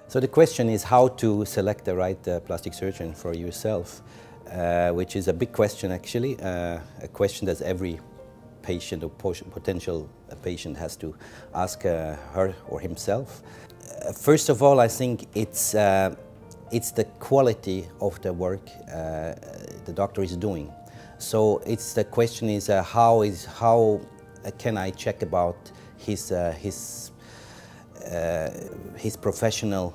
So the question is how to select the right plastic surgeon for yourself, which is a big question actually, a question that every patient or potential patient has to ask her or himself. First of all, I think it's the quality of the work the doctor is doing. So the question is how can I check about his professional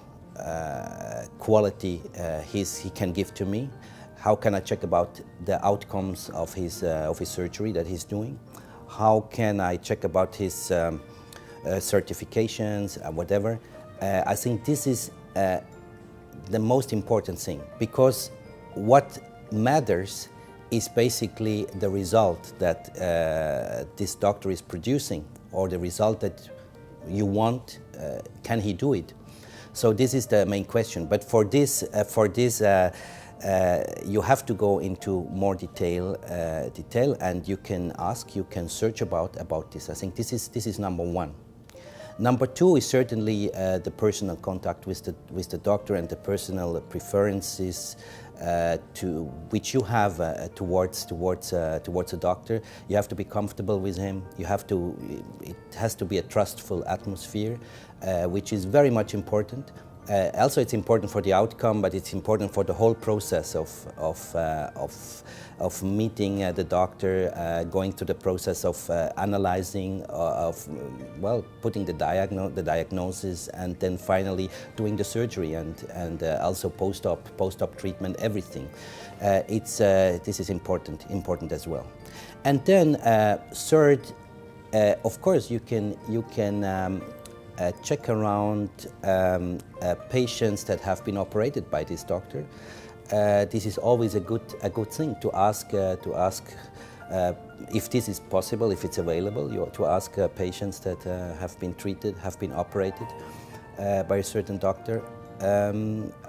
quality he can give to me? How can I check about the outcomes of his surgery that he's doing? How can I check about his certifications, whatever? I think this is the most important thing, because what matters is basically the result that this doctor is producing, or the result that you want. Can he do it? So this is the main question. But for this, you have to go into more detail, and you can ask, you can search about this. I think this is number one. Number two is certainly the personal contact with the doctor and the personal preferences which you have towards a doctor. You have to be comfortable with him. It has to be a trustful atmosphere, which is very much important. Also, it's important for the outcome, but it's important for the whole process of meeting the doctor, going through the process of analyzing, putting the diagnosis, and then finally doing the surgery, and also post-op treatment, everything. This is important as well. And then third, of course, you can check around patients that have been operated by this doctor. This is always a good thing to ask if this is possible, if it's available. To ask patients that have been treated, have been operated by a certain doctor,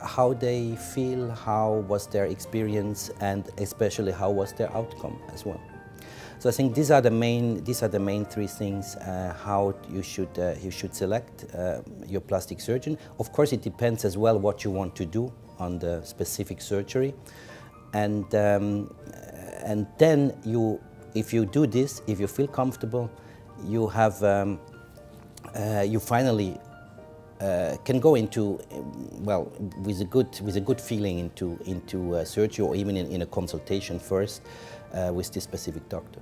how they feel, how was their experience, and especially how was their outcome as well. So I think these are the main three things how you should select your plastic surgeon. Of course, it depends as well what you want to do on the specific surgery, and then if you do this, if you feel comfortable, you have you finally can go into with a good feeling into surgery, or even in a consultation first with this specific doctor.